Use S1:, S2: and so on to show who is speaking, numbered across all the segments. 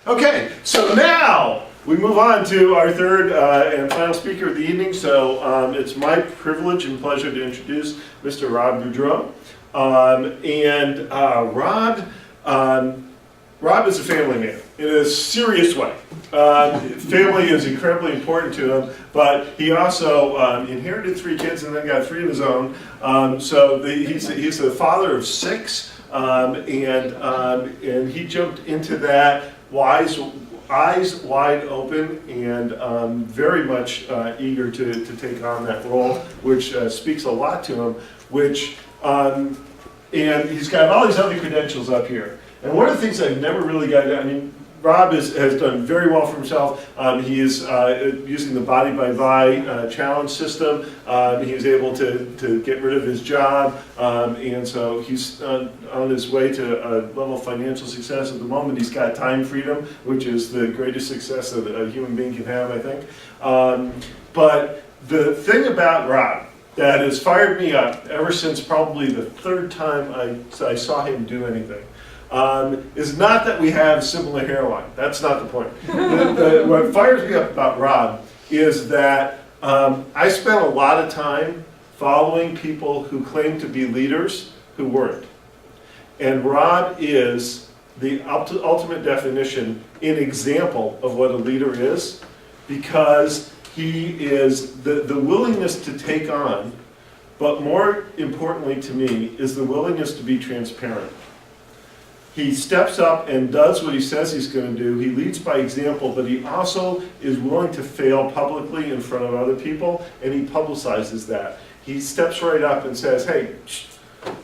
S1: Okay, so now we move on to our third and final speaker of the evening. So it's my privilege and pleasure to introduce Mr. Rob Beaudreault. Rob is a family man in a serious way. Family is incredibly important to him, but he also inherited 3 kids and then got 3 of his own. He's the father of 6, and he jumped into that eyes wide open and very much eager to take on that role, which speaks a lot to him. And he's got all these other credentials up here. And one of the things I've never really gotten, Rob has done very well for himself. He is using the Body by Vi challenge system. He was able to get rid of his job, and so he's on his way to a level of financial success. At the moment, he's got time freedom, which is the greatest success that a human being can have, I think. But the thing about Rob that has fired me up ever since probably the 3rd time I saw him do anything is not that we have similar hairline. That's not the point. What fires me up about Rob is that I spent a lot of time following people who claim to be leaders who weren't. And Rob is the ultimate definition, an example of what a leader is, because he is the willingness to take on, but more importantly to me, is the willingness to be transparent. He steps up and does what he says he's going to do. He leads by example, but he also is willing to fail publicly in front of other people, and he publicizes that. He steps right up and says, hey,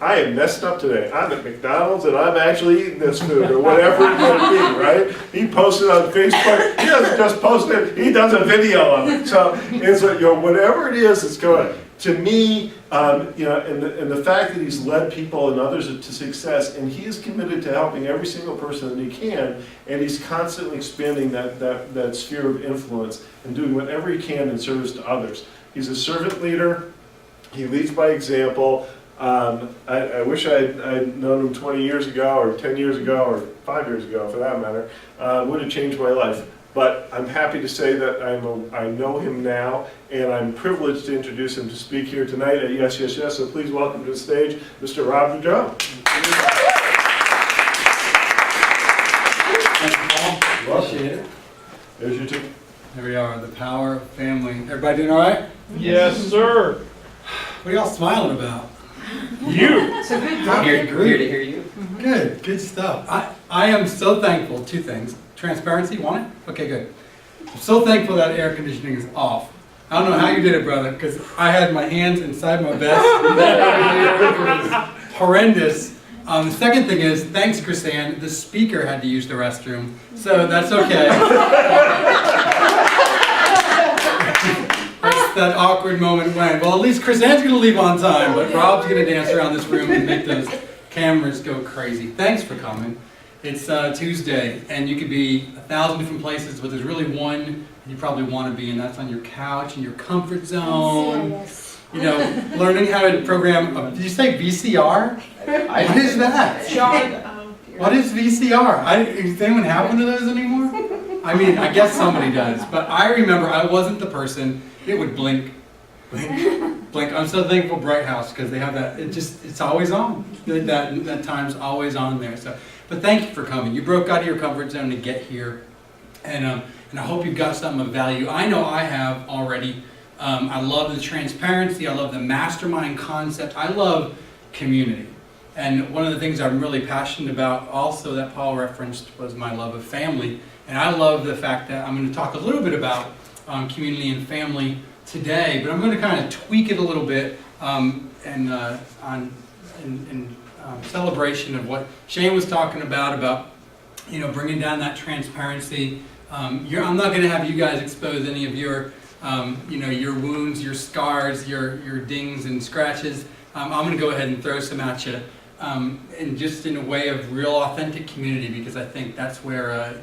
S1: I am messed up today. I'm at McDonald's and I'm actually eating this food, or whatever it might be, right? He posted on Facebook. He doesn't just post it, he does a video of it. So it's whatever it is, it's going. To me, and the fact that he's led people and others to success, and he is committed to helping every single person that he can, and he's constantly expanding that sphere of influence and doing whatever he can in service to others. He's a servant leader. He leads by example. I wish I'd known him 20 years ago, or 10 years ago, or 5 years ago, for that matter. Would have changed my life. But I'm happy to say that I know him now, and I'm privileged to introduce him to speak here tonight at Yes, Yes, Yes. So please welcome to the stage, Mr. Rob Beaudreault.
S2: Thank you, Paul. Appreciate it.
S1: There's your two.
S2: There we are, the power of family. Everybody doing all right?
S3: Yes, sir.
S2: What are y'all smiling about?
S3: You.
S4: So good.
S2: Okay,
S4: Here to hear you.
S2: Good stuff. I am so thankful. 2 things. Transparency, want it? Okay, good. I'm so thankful that air conditioning is off. I don't know how you did it, brother, because I had my hands inside my vest. It was horrendous. The second thing is, thanks, Chrisanne, the speaker had to use the restroom, so that's okay. That awkward moment when, well, at least Chrisanne's going to leave on time, but Rob's going to dance around this room and make those cameras go crazy. Thanks for coming. It's Tuesday, and you could be 1,000 different places, but there's really one you probably want to be, and that's on your couch in your comfort zone.
S5: Yes.
S2: You know, learning how to program. Did you say VCR? What is that? What is VCR? Does anyone have one of those anymore? I mean, I guess somebody does, but I remember I wasn't the person. It would blink, blink, blink. I'm so thankful Bright House, because they have that. It's always on. That time's always on there. So. But thank you for coming. You broke out of your comfort zone to get here, and I hope you've got something of value. I know I have already. I love the transparency. I love the mastermind concept. I love community. And one of the things I'm really passionate about also that Paul referenced was my love of family. And I love the fact that I'm going to talk a little bit about community and family today, but I'm going to kind of tweak it a little bit in celebration of what Shane was talking about bringing down that transparency. I'm not going to have you guys expose any of your your wounds, your scars, your dings and scratches. I'm going to go ahead and throw some at you, and just in a way of real authentic community, because I think that's where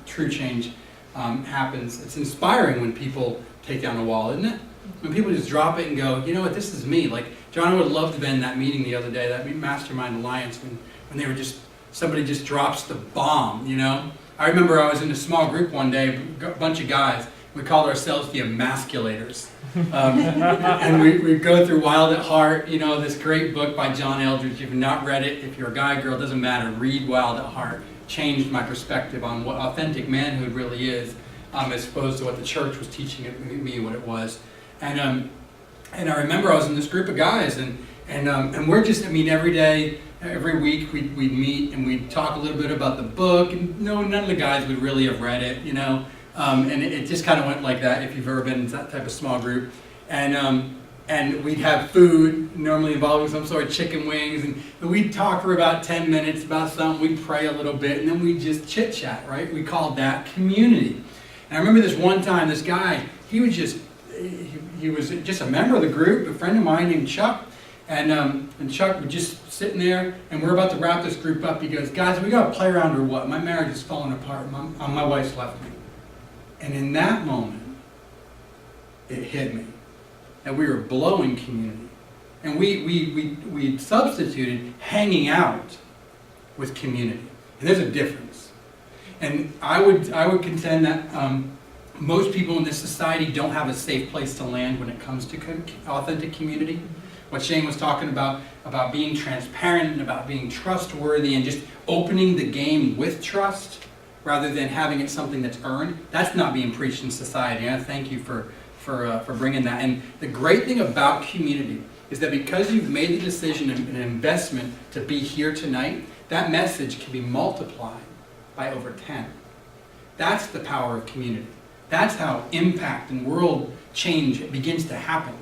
S2: true change happens. It's inspiring when people take down a wall, isn't it? When people just drop it and go, you know what, this is me. Like John would have loved to have been in that meeting the other day, that Mastermind Alliance, when they were somebody just drops the bomb, I remember I was in a small group one day, a bunch of guys. We called ourselves the Emasculators. And we go through Wild at Heart, you know, this great book by John Eldredge. If you've not read it, if you're a guy, girl, doesn't matter, read Wild at Heart. Changed my perspective on what authentic manhood really is, as opposed to what the church was teaching me what it was. And I remember I was in this group of guys, and we're just, I mean, every day, every week we'd meet and we'd talk a little bit about the book, and none of the guys would really have read it, you know. And it just kind of went like that if you've ever been in that type of small group. And we'd have food, normally involving some sort of chicken wings, and we'd talk for about 10 minutes about something, we'd pray a little bit, and then we'd just chit-chat, right? We called that community. And I remember this one time, this guy, he was just a member of the group, a friend of mine named Chuck, and Chuck was just sitting there, and we're about to wrap this group up. He goes, guys, we got to play around or what? My marriage is falling apart. My wife's left me. And in that moment, it hit me that we were blowing community. And we substituted hanging out with community. And there's a difference. And I would contend that most people in this society don't have a safe place to land when it comes to authentic community. What Shane was talking about being transparent and about being trustworthy and just opening the game with trust rather than having it something that's earned, that's not being preached in society. And I thank you for bringing that. And the great thing about community is that because you've made the decision and an investment to be here tonight, that message can be multiplied by over 10. That's the power of community. That's how impact and world change begins to happen.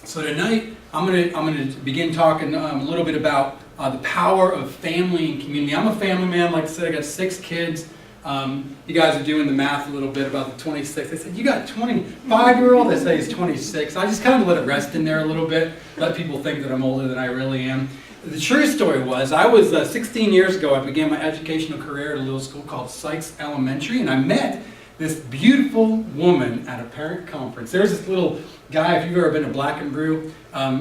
S2: So tonight, I'm going to begin talking a little bit about the power of family and community. I'm a family man. Like I said, I got 6 kids. You guys are doing the math a little bit about the 26. They said, you got a 25-year-old? They say he's 26. I just kind of let it rest in there a little bit, let people think that I'm older than I really am. The true story was, I was 16 years ago, I began my educational career at a little school called Sykes Elementary, and I met this beautiful woman at a parent conference. There's this little guy, if you've ever been to Black and Brew,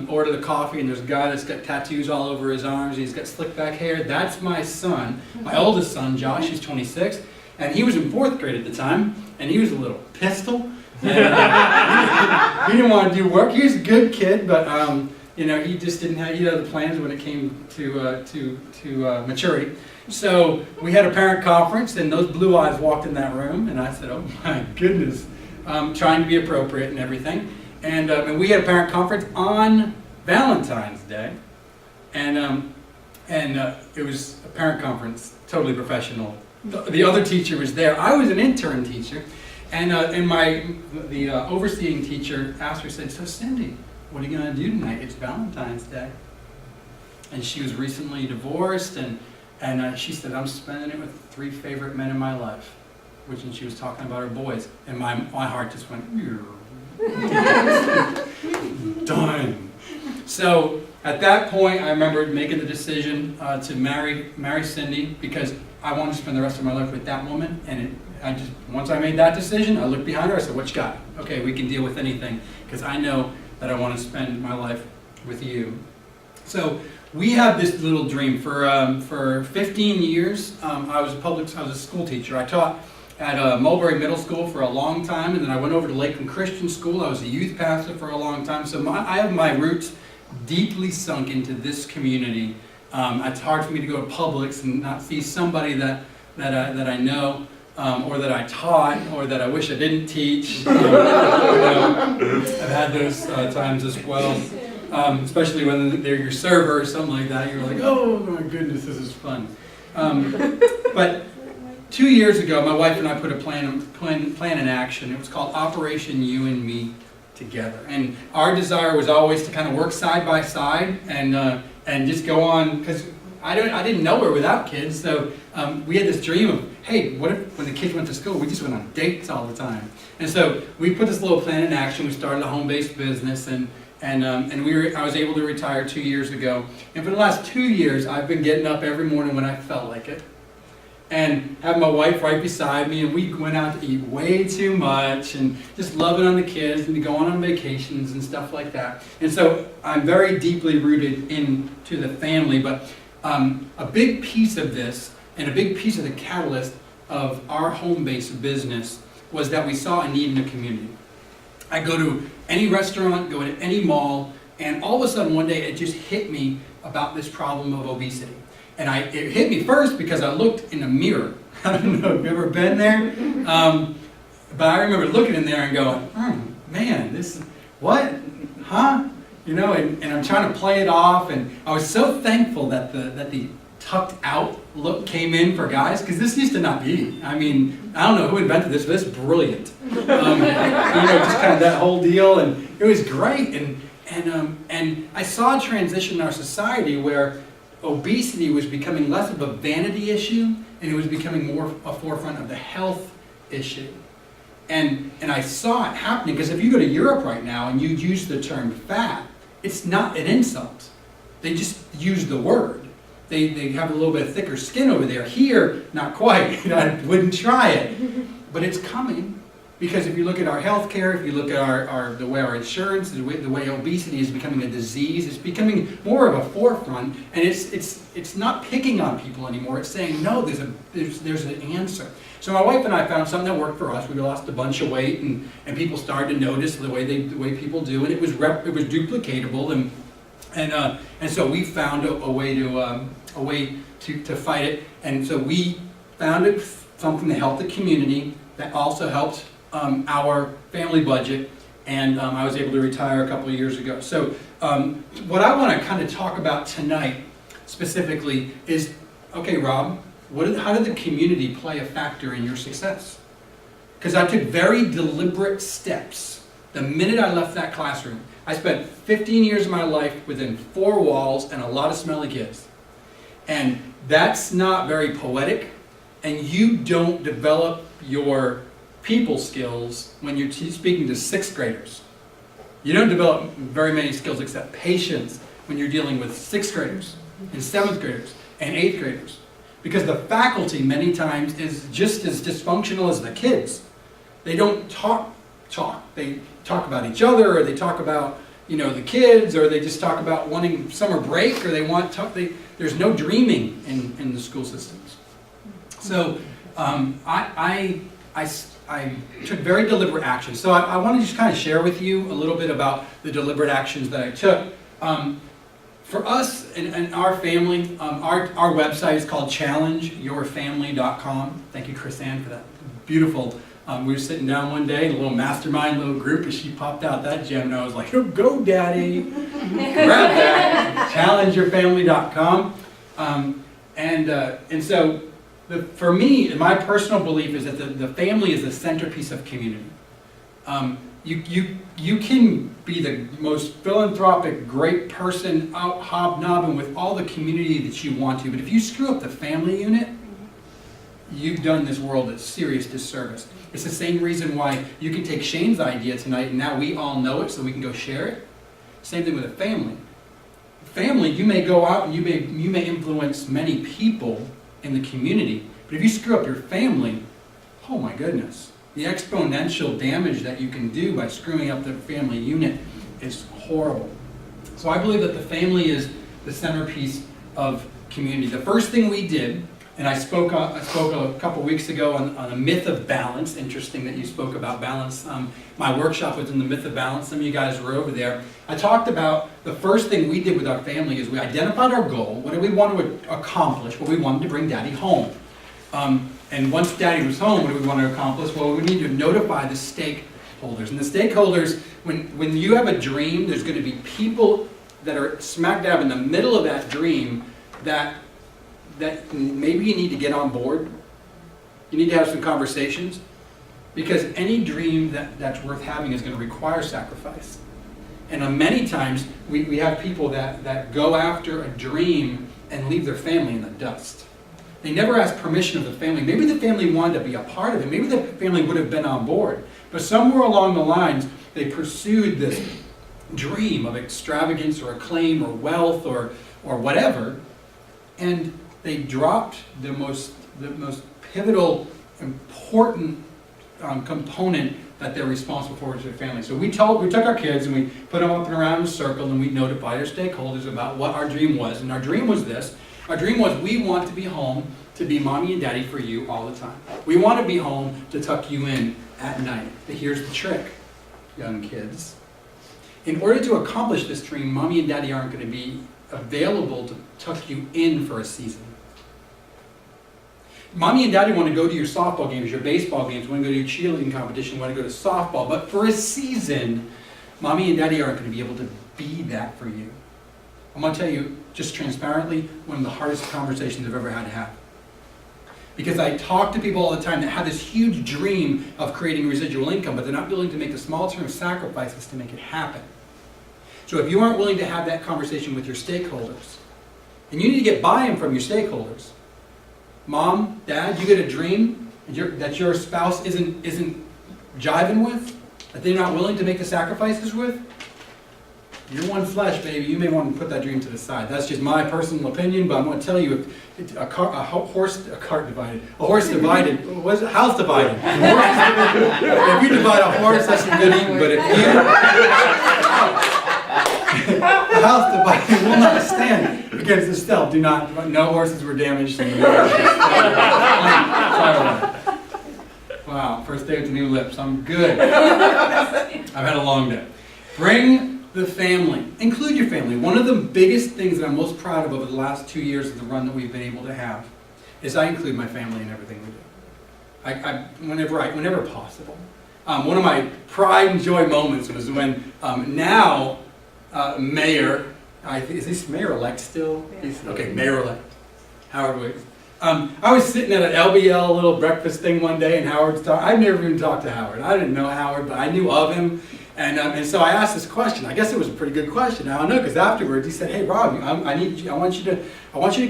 S2: order the coffee, and there's a guy that's got tattoos all over his arms, he's got slick back hair. That's my son, my oldest son, Josh, he's 26, and he was in 4th grade at the time, and he was a little pistol. And, he didn't want to do work. He was a good kid, but you know, he just didn't have the plans when it came to maturity. So we had a parent conference, and those blue eyes walked in that room, and I said, "Oh my goodness," trying to be appropriate and everything. And we had a parent conference on Valentine's Day, and it was a parent conference, totally professional. The other teacher was there. I was an intern teacher, and the overseeing teacher asked her, said, "So Cindy, what are you going to do tonight? It's Valentine's Day." And she was recently divorced, and she said, "I'm spending it with 3 favorite men in my life," and she was talking about her boys, and my heart just went, done. So at that point, I remember making the decision to marry Cindy, because I wanted to spend the rest of my life with that woman. And once I made that decision, I looked behind her. I said, "What you got? Okay, we can deal with anything, because I know that I want to spend my life with you." So we have this little dream. For 15 years, I was a school teacher. I taught at Mulberry Middle School for a long time, and then I went over to Lakeland Christian School. I was a youth pastor for a long time. So I have my roots deeply sunk into this community. It's hard for me to go to Publix and not see somebody that I know, or that I taught, or that I wish I didn't teach. I've had those times as well, especially when they're your server or something like that. You're like, "Oh my goodness, this is fun." But 2 years ago, my wife and I put a plan in action. It was called Operation You and Me Together. And our desire was always to kind of work side by side and just go on, because I didn't know her without kids. So we had this dream of, hey, what if when the kids went to school, we just went on dates all the time? And so we put this little plan in action. We started a home-based business, and I was able to retire 2 years ago. And for the last 2 years, I've been getting up every morning when I felt like it, and have my wife right beside me, and we went out to eat way too much, and just loving on the kids, and going on vacations and stuff like that. And so I'm very deeply rooted into the family, but a big piece of this, And a big piece of the catalyst of our home-based business was that we saw a need in the community. I go to any restaurant, go to any mall, and all of a sudden one day it just hit me about this problem of obesity. And it hit me first because I looked in a mirror. I don't know if you've ever been there, but I remember looking in there and going, man, what? Huh? You know, and I'm trying to play it off, and I was so thankful that the tucked out look came in for guys, because this used to not be. I mean, I don't know who invented this, but it's brilliant. You know, just kind of that whole deal, and it was great. And I saw a transition in our society where obesity was becoming less of a vanity issue, and it was becoming more a forefront of the health issue. And I saw it happening, because if you go to Europe right now and you use the term fat, it's not an insult. They just use the word. They have a little bit thicker skin over there. Here, not quite. I wouldn't try it. But it's coming, because if you look at our healthcare, if you look at the way our insurance, the way obesity is becoming a disease, it's becoming more of a forefront, and it's not picking on people anymore. It's saying, no, there's an answer. So my wife and I found something that worked for us. We lost a bunch of weight, and people started to notice the way people do, and it was duplicatable, and so we found a way to fight it, and so we founded something to help the community that also helped our family budget, and I was able to retire a couple of years ago. So what I want to kind of talk about tonight specifically is, okay, Rob, how did the community play a factor in your success? Because I took very deliberate steps. The minute I left that classroom, I spent 15 years of my life within 4 walls and a lot of smelly kids. And that's not very poetic, and you don't develop your people skills when you're speaking to 6th graders. You don't develop very many skills except patience when you're dealing with 6th graders and 7th graders and 8th graders. Because the faculty many times is just as dysfunctional as the kids. They don't talk. They talk about each other, or they talk about, the kids, or they just talk about wanting summer break, or they want there's no dreaming in the school systems. So I took very deliberate action. So I want to just kind of share with you a little bit about the deliberate actions that I took. For us and our family, our website is called challengeyourfamily.com. Thank you, Chris Ann, for that beautiful. We were sitting down one day in a little mastermind, little group, and she popped out that gem, and I was like, oh, go, Daddy. Grab that. Challengeyourfamily.com. And so for me, my personal belief is that the family is the centerpiece of community. You can be the most philanthropic, great person out hobnobbing with all the community that you want to, but if you screw up the family unit, you've done this world a serious disservice. It's the same reason why you can take Shane's idea tonight, and now we all know it, so we can go share it. Same thing with a family. Family, you may go out and you may influence many people in the community, but if you screw up your family, oh my goodness. The exponential damage that you can do by screwing up the family unit is horrible. So I believe that the family is the centerpiece of community. The first thing we did, and I spoke a couple weeks ago on a myth of balance. Interesting that you spoke about balance. My workshop was in the myth of balance. Some of you guys were over there. I talked about the first thing we did with our family is we identified our goal. What do we want to accomplish? Well, we wanted to bring Daddy home. And once Daddy was home, what do we want to accomplish? Well, we need to notify the stakeholders. And the stakeholders, when you have a dream, there's going to be people that are smack dab in the middle of that dream that maybe you need to get on board. You need to have some conversations, because any dream that's worth having is going to require sacrifice. And many times we have people that go after a dream and leave their family in the dust. They never ask permission of the family. Maybe the family wanted to be a part of it. Maybe the family would have been on board. But somewhere along the lines, they pursued this dream of extravagance or acclaim or wealth or whatever, and they dropped the most pivotal, important component that they're responsible for to their family. So we took our kids and we put them up and around in a circle, and we notified our stakeholders about what our dream was. And our dream was this. Our dream was we want to be home to be mommy and daddy for you all the time. We want to be home to tuck you in at night. But here's the trick, young kids. In order to accomplish this dream, mommy and daddy aren't going to be available to tuck you in for a season. Mommy and daddy want to go to your softball games, your baseball games, want to go to your cheerleading competition, want to go to softball. But for a season, mommy and daddy aren't going to be able to be that for you. I'm going to tell you, just transparently, one of the hardest conversations I've ever had to have. Because I talk to people all the time that have this huge dream of creating residual income, but they're not willing to make the small-term sacrifices to make it happen. So if you aren't willing to have that conversation with your stakeholders, and you need to get buy-in from your stakeholders, mom, dad, you get a dream that your spouse isn't jiving with, that they're not willing to make the sacrifices with, you're one flesh, baby. You may want to put that dream to the side. That's just my personal opinion, but I'm going to tell you, if a horse divided, was it? House divided. If you divide a horse, that's some good eating. But if you a house divided will not stand against the stealth. Do not. No horses were damaged. Wow, first day with the new lips. I'm good. I've had a long day. Bring the family. Include your family. One of the biggest things that I'm most proud of over the last 2 years of the run that we've been able to have is I include my family in everything we do. Whenever possible. One of my pride and joy moments was when Mayor, is this Mayor-elect still? Okay, Mayor-elect. Howard Wiggs. I was sitting at an LBL little breakfast thing one day, and Howard's talking. I'd never even talked to Howard. I didn't know Howard, but I knew of him. And so I asked this question. I guess it was a pretty good question. I don't know, because afterwards he said, "Hey Rob, I want you to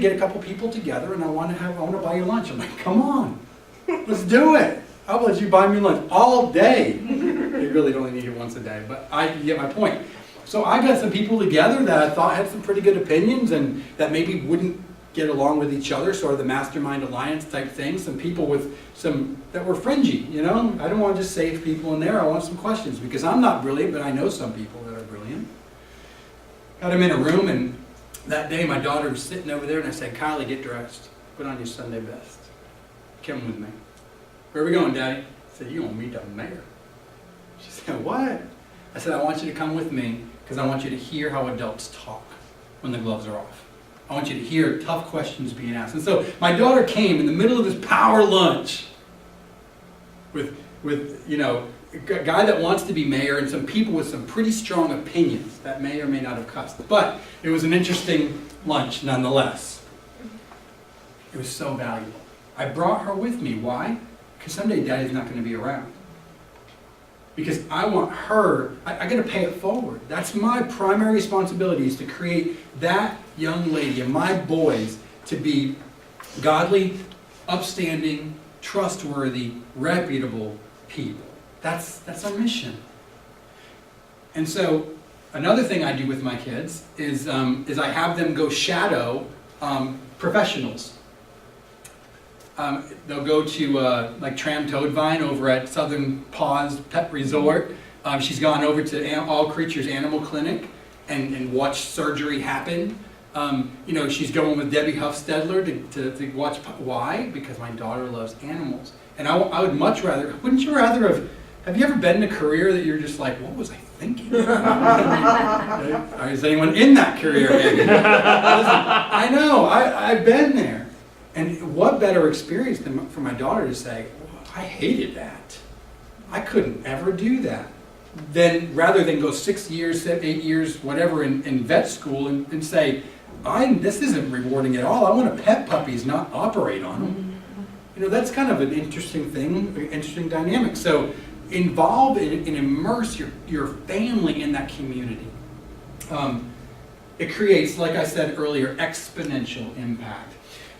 S2: get a couple people together, and I want to buy you lunch." I'm like, "Come on, let's do it. I'll let you buy me lunch all day." You really only need it once a day, but you get my point. So I got some people together that I thought had some pretty good opinions, and that maybe wouldn't get along with each other, sort of the mastermind alliance type thing. Some people that were fringy, you know. I don't want to just save people in there. I want some questions, because I'm not brilliant, but I know some people that are brilliant. Got them in a room, and that day my daughter was sitting over there, and I said, "Kylie, get dressed. Put on your Sunday best. Come with me." "Where are we going, Daddy?" I said, "You want to meet the mayor." She said, "What?" I said, "I want you to come with me, because I want you to hear how adults talk when the gloves are off. I want you to hear tough questions being asked." And so my daughter came in the middle of this power lunch with a guy that wants to be mayor and some people with some pretty strong opinions that may or may not have cussed. But it was an interesting lunch nonetheless. It was so valuable. I brought her with me. Why? Because someday Daddy's not going to be around. Because I want her, I got to pay it forward. That's my primary responsibility, is to create that young lady and my boys to be godly, upstanding, trustworthy, reputable people. That's our mission. And so another thing I do with my kids is I have them go shadow professionals. They'll go to like Tram Toadvine over at Southern Paws Pet Resort. She's gone over to All Creatures Animal Clinic and watched surgery happen. She's going with Debbie Huffstedler to watch. Why? Because my daughter loves animals. And I would much rather, wouldn't you rather have you ever been in a career that you're just like, what was I thinking? Is anyone in that career maybe? Listen, I know, I've been there. And what better experience than for my daughter to say, I hated that. I couldn't ever do that. Rather than go 6 years, 8 years, whatever, in vet school and say, this isn't rewarding at all. I want to pet puppies, not operate on them. That's kind of an interesting thing, an interesting dynamic. So involve and immerse your family in that community. It creates, like I said earlier, exponential impact.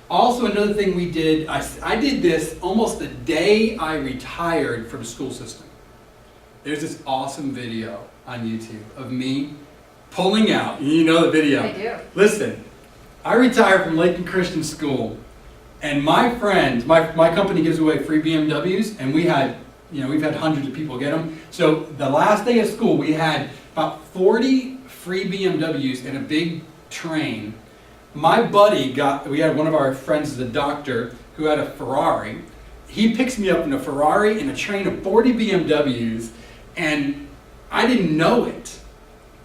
S2: Also, another thing we did, I did this almost the day I retired from the school system. There's this awesome video on YouTube of me pulling out. You know the video.
S4: I do.
S2: Listen, I retired from Lakeland Christian School, and my friends, my company gives away free BMWs, and we've had hundreds of people get them. So the last day of school, we had about 40 free BMWs in a big train. My buddy we had one of our friends is a doctor, who had a Ferrari. He picks me up in a Ferrari and a train of 40 BMWs, and I didn't know it.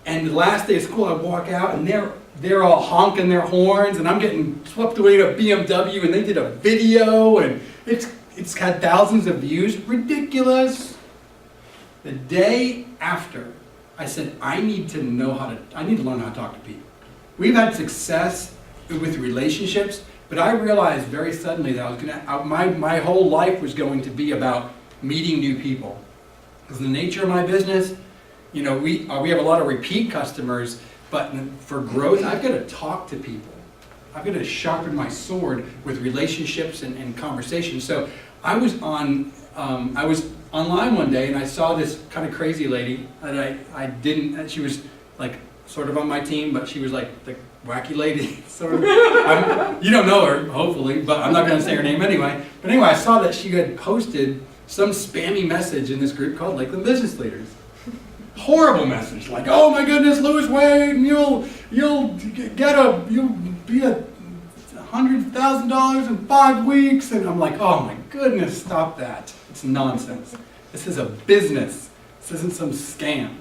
S2: And the last day of school, I walk out, and they're all honking their horns, and I'm getting swept away to a BMW, and they did a video, and it's had thousands of views. Ridiculous. The day after, I said, I need to learn how to talk to people. We've had success with relationships, but I realized very suddenly that my whole life was going to be about meeting new people. Because the nature of my business, we have a lot of repeat customers, but for growth, I've got to talk to people. I've got to sharpen my sword with relationships and conversations. So I was online one day, and I saw this kind of crazy lady that she was like sort of on my team, but she was like the wacky lady, sort of. You don't know her, hopefully, but I'm not going to say her name anyway. But anyway, I saw that she had posted some spammy message in this group called Lakeland Business Leaders. Horrible message, like, oh my goodness, lose weight, and you'll be $100,000 in 5 weeks, and I'm like, oh my goodness, stop that. It's nonsense. This is a business. This isn't some scam.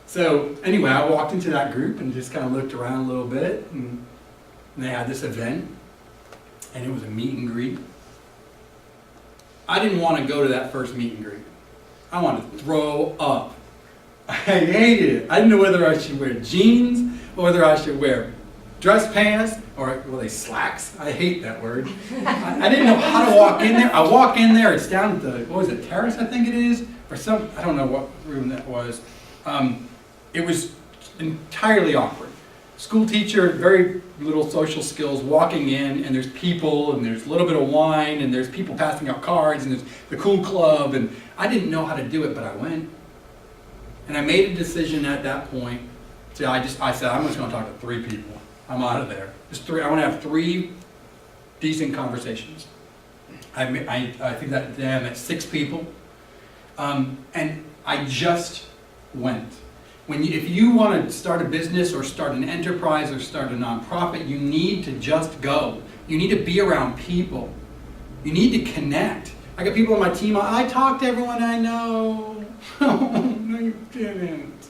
S2: So anyway, I walked into that group and just kind of looked around a little bit, and they had this event, and it was a meet and greet. I didn't want to go to that first meet and greet. I wanted to throw up. I hated it. I didn't know whether I should wear jeans or whether I should wear dress pants or, slacks. I hate that word. I didn't know how to walk in there. I walk in there, it's down at the, terrace, I think it is, or I don't know what room that was. It was entirely awkward. School teacher, very little social skills, walking in, and there's people, and there's a little bit of wine, and there's people passing out cards, and there's the cool club, and I didn't know how to do it, but I went. And I made a decision at that point. So I said, I'm just going to talk to 3 people. I'm out of there. Just 3. I want to have 3 decent conversations. I think that day I met 6 people, and I just went. If you want to start a business or start an enterprise or start a nonprofit, you need to just go. You need to be around people. You need to connect. I got people on my team. I talk to everyone I know. Oh, no, you didn't.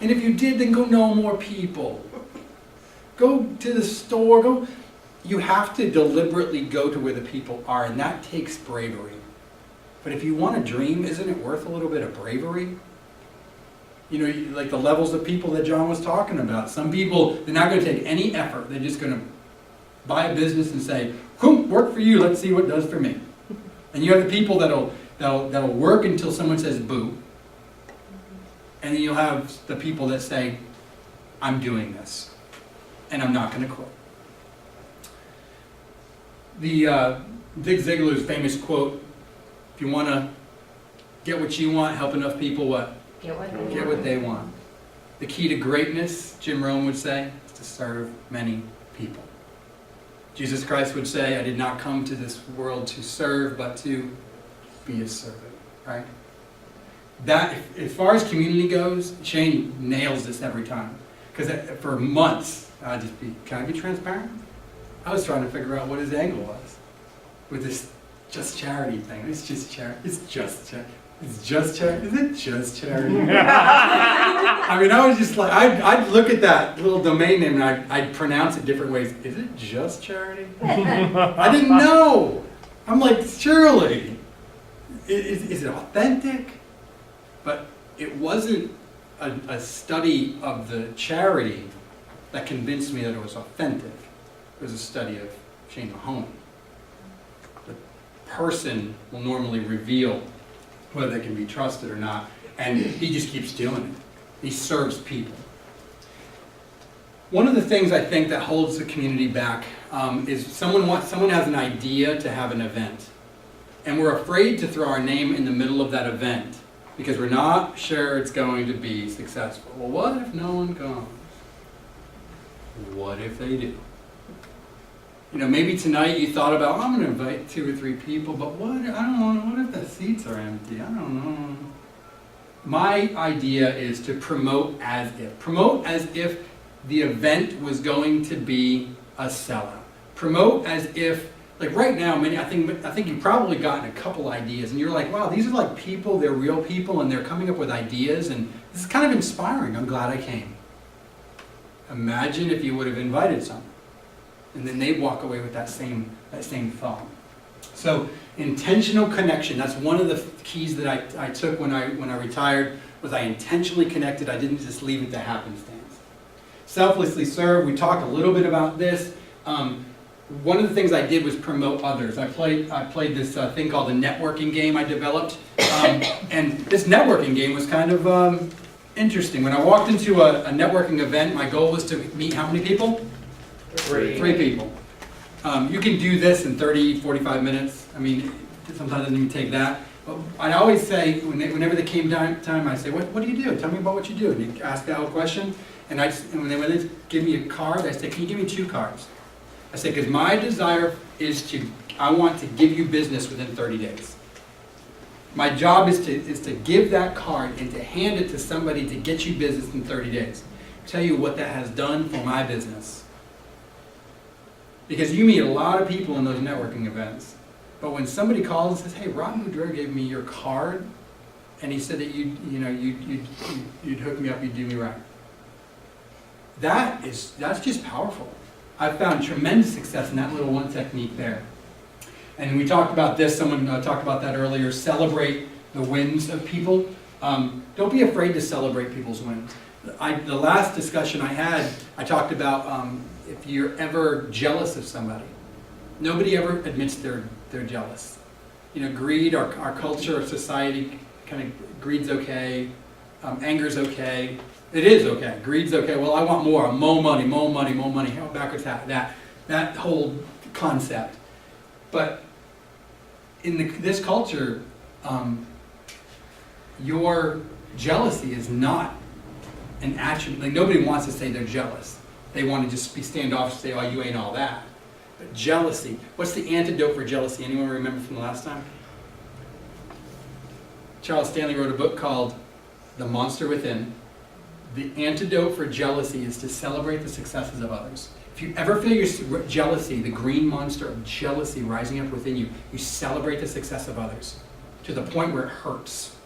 S2: And if you did, then go know more people. Go to the store. You have to deliberately go to where the people are, and that takes bravery. But if you want to dream, isn't it worth a little bit of bravery? Like the levels of people that John was talking about. Some people, they're not going to take any effort. They're just going to buy a business and say, work for you, let's see what it does for me. And you have the people that'll work until someone says boo. And then you'll have the people that say, I'm doing this, and I'm not going to quit. The Zig Ziglar's famous quote, if you want to get what you want, help enough people what? Get what they want. The key to greatness, Jim Rohn would say, is to serve many people. Jesus Christ would say, I did not come to this world to serve, but to be a servant, right? That, as far as community goes, Shane nails this every time. Because for months, can I be transparent? I was trying to figure out what his angle was with this just charity thing. It's just charity. It's just charity. It's just charity. Is it just charity? I was just like, I'd look at that little domain name and I'd pronounce it different ways. Is it just charity? I didn't know. I'm like, surely. Is it authentic? But it wasn't a study of the charity that convinced me that it was authentic. It was a study of Shane Mahoney. The person will normally reveal whether they can be trusted or not, and he just keeps doing it. He serves people. One of the things I think that holds the community back is someone has an idea to have an event, and we're afraid to throw our name in the middle of that event because we're not sure it's going to be successful. Well, what if no one comes? What if they do? Maybe tonight you thought about, I'm going to invite 2 or 3 people, but what if the seats are empty? I don't know. My idea is to promote as if. Promote as if the event was going to be a sellout. Promote as if like right now, I think you've probably gotten a couple ideas, and you're like, wow, these are like people, they're real people, and they're coming up with ideas, and this is kind of inspiring. I'm glad I came. Imagine if you would have invited someone, and then they'd walk away with that same thought. So intentional connection, that's one of the keys that I took when I retired, was I intentionally connected. I didn't just leave it to happenstance. Selflessly serve, we talked a little bit about this. One of the things I did was promote others. I played this thing called the networking game I developed. And this networking game was kind of interesting. When I walked into a networking event, my goal was to meet how many people? Three people. You can do this in 30, 45 minutes. I mean, sometimes it doesn't even take that. But I always say, whenever they came time, I say, what do you do? Tell me about what you do. And you ask that whole question. And when they give me a card, I say, can you give me 2 cards? I say, because my desire is I want to give you business within 30 days. My job is to give that card and to hand it to somebody to get you business in 30 days. Tell you what that has done for my business. Because you meet a lot of people in those networking events, but when somebody calls and says, hey, Rob Beaudreault gave me your card, and he said that you'd hook me up, you'd do me right. That's just powerful. I've found tremendous success in that little one technique there. And we talked about this, someone talked about that earlier, celebrate the wins of people. Don't be afraid to celebrate people's wins. The last discussion I had, I talked about if you're ever jealous of somebody. Nobody ever admits they're jealous. Greed, our culture, our society, kind of greed's okay, anger's okay. It is okay. Greed's okay. Well, I want more money. How backwards that whole concept. But in this culture, your jealousy is not an attribute. Like, nobody wants to say they're jealous. They want to just be standoffish, say, "Oh, you ain't all that." But jealousy. What's the antidote for jealousy? Anyone remember from the last time? Charles Stanley wrote a book called "The Monster Within." The antidote for jealousy is to celebrate the successes of others. If you ever feel your jealousy, the green monster of jealousy rising up within you, you celebrate the success of others to the point where it hurts.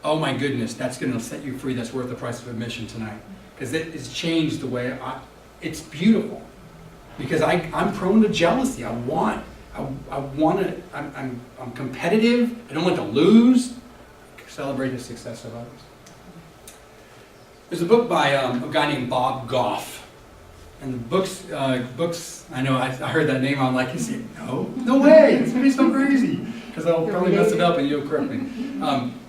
S2: Oh my goodness, that's going to set you free. That's worth the price of admission tonight. Because it has changed the way it's beautiful. Because I'm prone to jealousy. I'm competitive. I don't want to lose. Celebrate the success of others. There's a book by a guy named Bob Goff. And the books, I know, I heard that name, I'm like, you say, no way, it's going to be so crazy. Because I'll probably mess it up and you'll correct me.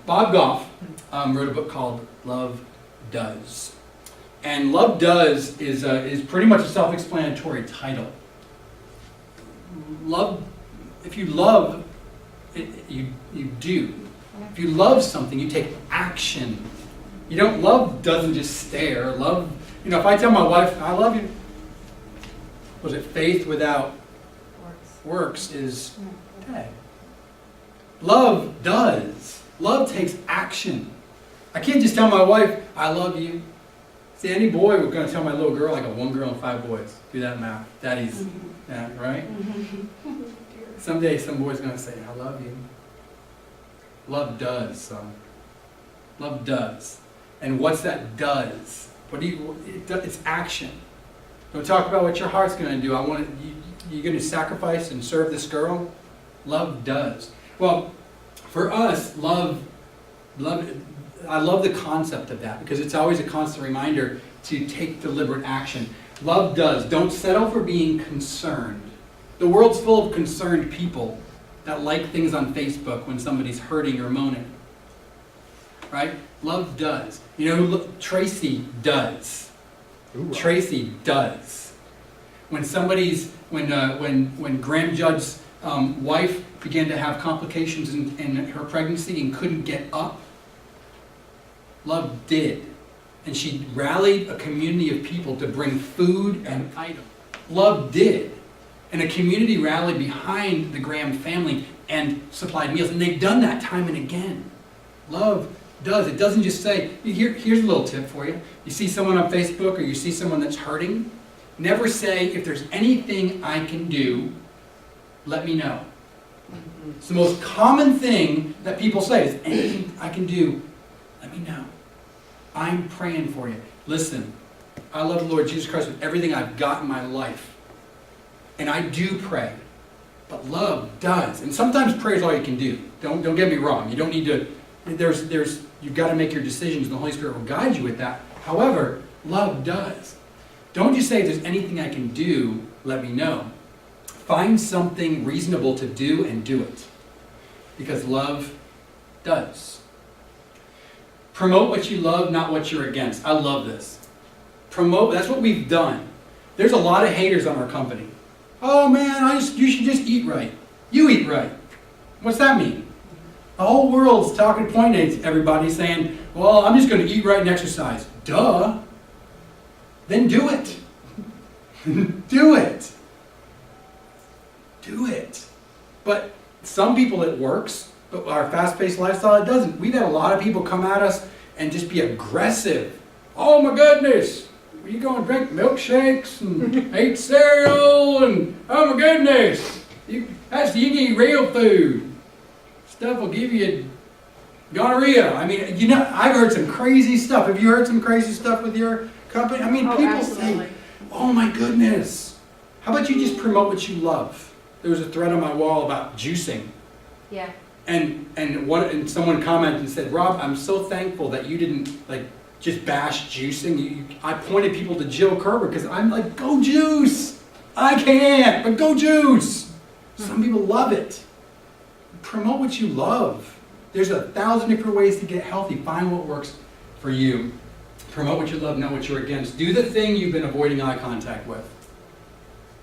S2: Bob Goff wrote a book called Love Does. And Love Does is pretty much a self-explanatory title. Love, if you love, you do. If you love something, you take action. You don't, love doesn't just stare. Love, if I tell my wife, I love you, was it faith without works is dead. Love does. Love takes action. I can't just tell my wife, I love you. See, any boy, we're going to tell my little girl, I got 1 girl and 5 boys. Do that math. Daddy's, right? Someday some boy's going to say, I love you. Love does, son. Love does. And what's that does? It's action. Don't talk about what your heart's going to do. You're going to sacrifice and serve this girl? Love does. Well, for us, love, I love the concept of that because it's always a constant reminder to take deliberate action. Love does. Don't settle for being concerned. The world's full of concerned people that like things on Facebook when somebody's hurting or moaning. Right? Love does. Tracy does. Ooh. Tracy does. When Graham Judd's wife began to have complications in her pregnancy and couldn't get up, Love did. And she rallied a community of people to bring food and items. Love did. And a community rallied behind the Graham family and supplied meals. And they've done that time and again. Love does. It doesn't just say, here's a little tip for you. You see someone on Facebook or you see someone that's hurting, never say, if there's anything I can do, let me know. It's the most common thing that people say is, anything I can do, let me know. I'm praying for you. Listen, I love the Lord Jesus Christ with everything I've got in my life. And I do pray. But love does. And sometimes prayer is all you can do. Don't get me wrong. You don't need to, you've got to make your decisions, and the Holy Spirit will guide you with that. However, love does. Don't just say, if there's anything I can do, let me know. Find something reasonable to do and do it. Because love does. Promote what you love, not what you're against. I love this. Promote, that's what we've done. There's a lot of haters on our company. Oh man, you should just eat right. You eat right. What's that mean? The whole world's talking, pointing at everybody saying, well, I'm just going to eat right and exercise. Duh. Then do it. Do it. Do it. But some people it works, but our fast-paced lifestyle, it doesn't. We've had a lot of people come at us and just be aggressive. Oh my goodness, you go and drink milkshakes and eat cereal and oh my goodness, you can eat real food. Stuff will give you gonorrhea. I mean, I've heard some crazy stuff. Have you heard some crazy stuff with your company? I mean, people
S4: absolutely.
S2: say, oh my goodness. How about you just promote what you love? There was a thread on my wall about juicing.
S4: Yeah.
S2: And someone commented and said, Rob, I'm so thankful that you didn't just bash juicing. I pointed people to Jill Kerber because I'm like, go juice. I can't, but go juice. Some people love it. Promote what you love. There's 1,000 different ways to get healthy. Find what works for you. Promote what you love, not what you're against. Do the thing you've been avoiding eye contact with.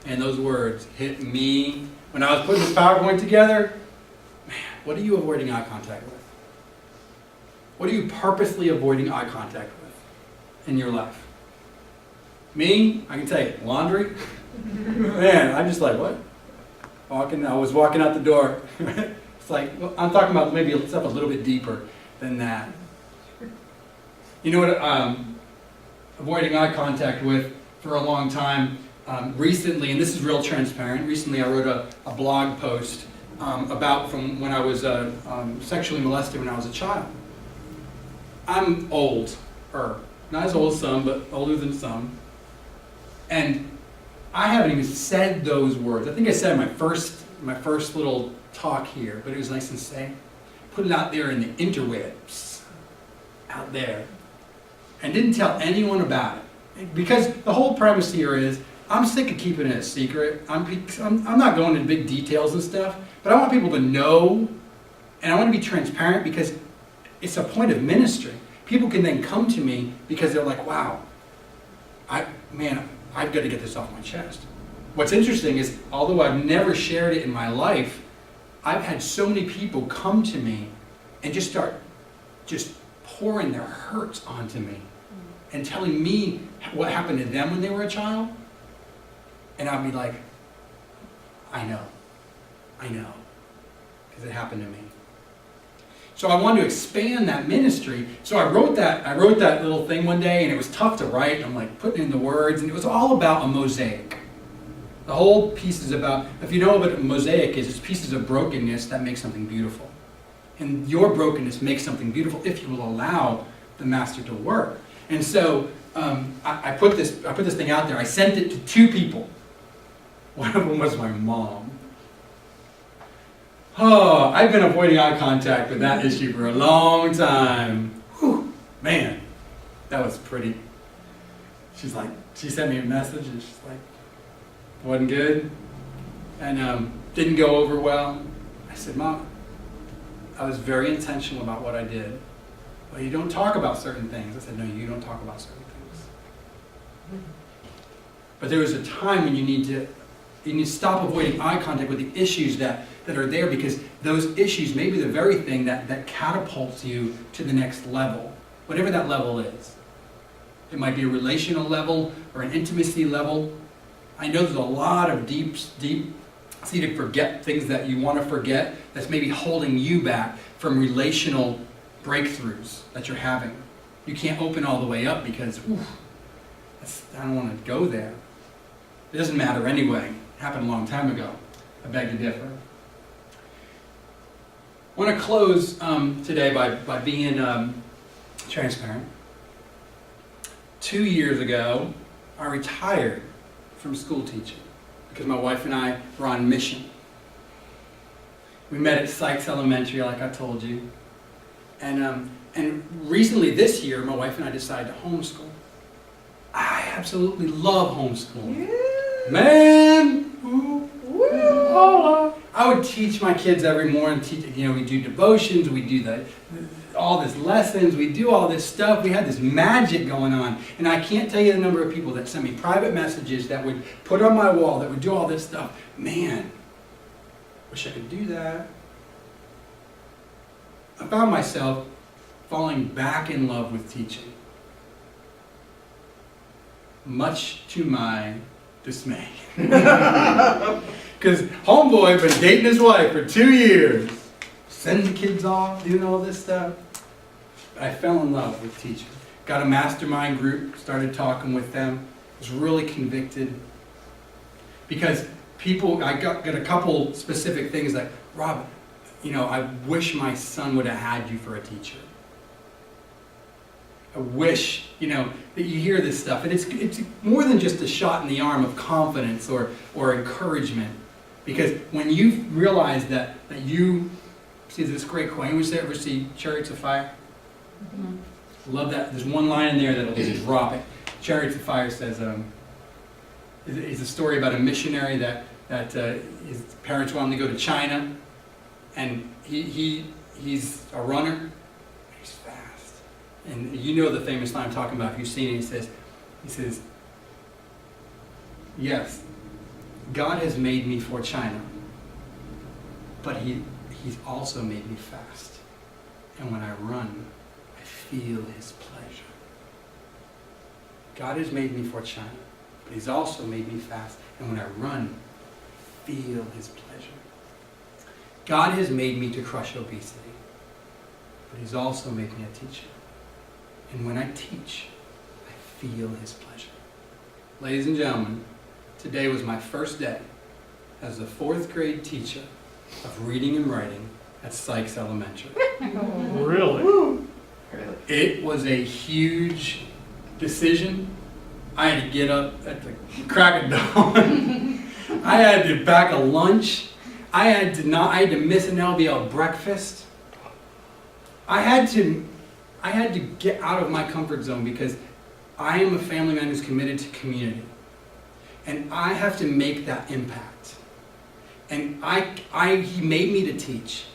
S2: And those words hit me. When I was putting this PowerPoint together, man, what are you avoiding eye contact with? What are you purposely avoiding eye contact with in your life? Me, I can tell you, laundry. Man, I'm just like, what? I was walking out the door. It's like, well, I'm talking about maybe stuff a little bit deeper than that. You know what, avoiding eye contact with for a long time. Recently, and this is real transparent, recently I wrote a blog post about from when I was sexually molested when I was a child. I'm old, not as old as some, but older than some. And I haven't even said those words. I think I said in my first little talk here, but it was nice and safe. Put it out there in the interwebs, out there, and didn't tell anyone about it. Because the whole premise here is, I'm sick of keeping it a secret. I'm not going into big details and stuff, but I want people to know, and I want to be transparent because it's a point of ministry. People can then come to me because they're like, wow, I've got to get this off my chest. What's interesting is, although I've never shared it in my life, I've had so many people come to me and just start pouring their hurts onto me and telling me what happened to them when they were a child. And I'll be like, I know, because it happened to me. So I wanted to expand that ministry. So I wrote that little thing one day, and it was tough to write. I'm like putting in the words, and it was all about a mosaic. The whole piece is about, if you know what a mosaic is, it's pieces of brokenness that make something beautiful. And your brokenness makes something beautiful if you will allow the master to work. And so I put this thing out there. I sent it to 2 people. One of them was my mom. Oh, I've been avoiding eye contact with that issue for a long time. Whew, man, that was pretty. She sent me a message and she's like, wasn't good, and didn't go over well. I said, Mom, I was very intentional about what I did. Well, you don't talk about certain things. I said, no, you don't talk about certain things. But there was a time when you need to stop avoiding eye contact with the issues that are there, because those issues may be the very thing that catapults you to the next level, whatever that level is. It might be a relational level or an intimacy level. I know there's a lot of deep-seated things that you want to forget that's maybe holding you back from relational breakthroughs that you're having. You can't open all the way up because, I don't want to go there. It doesn't matter anyway. It happened a long time ago. I beg to differ. I want to close today by being transparent. 2 years ago, I retired from school teaching because my wife and I were on mission. We met at Sykes Elementary, like I told you. And recently this year, my wife and I decided to homeschool. I absolutely love homeschooling. Man! I would teach my kids every morning. We do devotions, we do all these lessons, we do all this stuff. We had this magic going on. And I can't tell you the number of people that sent me private messages that would put on my wall, that would do all this stuff. Man, wish I could do that. I found myself falling back in love with teaching, much to my dismay. Because homeboy been dating his wife for 2 years, sending the kids off, doing all this stuff. I fell in love with teaching. Got a mastermind group, started talking with them, was really convicted. Because I got a couple specific things like, Rob, I wish my son would have had you for a teacher. I wish, that you hear this stuff. And it's more than just a shot in the arm of confidence or encouragement. Because when you realize that you see this great quote, anyone ever see Chariots of Fire? Mm-hmm. Love that. There's one line in there that'll just drop it. Chariots of Fire says, it's a story about a missionary that his parents want him to go to China, and he's a runner. He's fast, and you know the famous line I'm talking about. If you've seen it, he says, yes, God has made me for China, but He's also made me fast, and when I run, I feel His pleasure. God has made me for China, but He's also made me fast, and when I run, I feel His pleasure. God has made me to crush obesity, but He's also made me a teacher, and when I teach, I feel His pleasure. Ladies and gentlemen, today was my first day as a 4th grade teacher of reading and writing at Sykes Elementary.
S3: Really?
S2: It was a huge decision. I had to get up at the crack of dawn. I had to pack a lunch. I had to miss an LBL breakfast. I had to get out of my comfort zone because I am a family man who's committed to community. And I have to make that impact. And he made me to teach.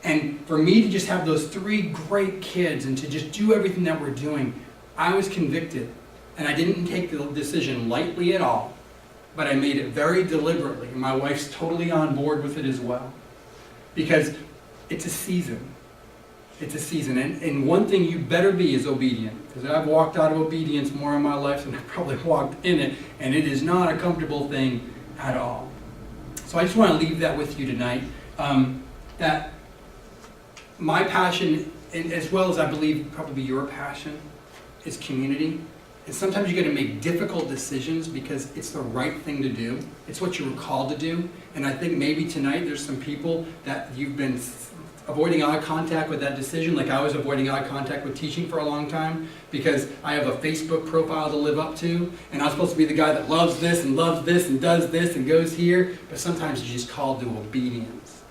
S2: And for me to just have those 3 great kids and to just do everything that we're doing, I was convicted. And I didn't take the decision lightly at all, but I made it very deliberately. And my wife's totally on board with it as well. Because it's a season. It's a season. And one thing you better be is obedient. Because I've walked out of obedience more in my life than I've probably walked in it. And it is not a comfortable thing at all. So I just want to leave that with you tonight. That my passion, and as well as I believe probably your passion, is community. And sometimes you got to make difficult decisions because it's the right thing to do. It's what you were called to do. And I think maybe tonight there's some people that you've been avoiding eye contact with that decision, like I was avoiding eye contact with teaching for a long time because I have a Facebook profile to live up to, and I'm supposed to be the guy that loves this and does this and goes here, but sometimes you're just called to obedience.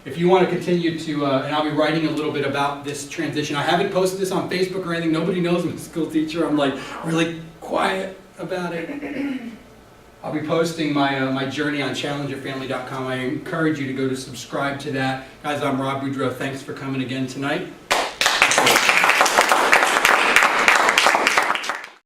S2: If you want to continue to, and I'll be writing a little bit about this transition. I haven't posted this on Facebook or anything. Nobody knows I'm a school teacher. I'm like really quiet about it. I'll be posting my journey on challengerfamily.com. I encourage you to go to subscribe to that. Guys, I'm Rob Beaudreault. Thanks for coming again tonight.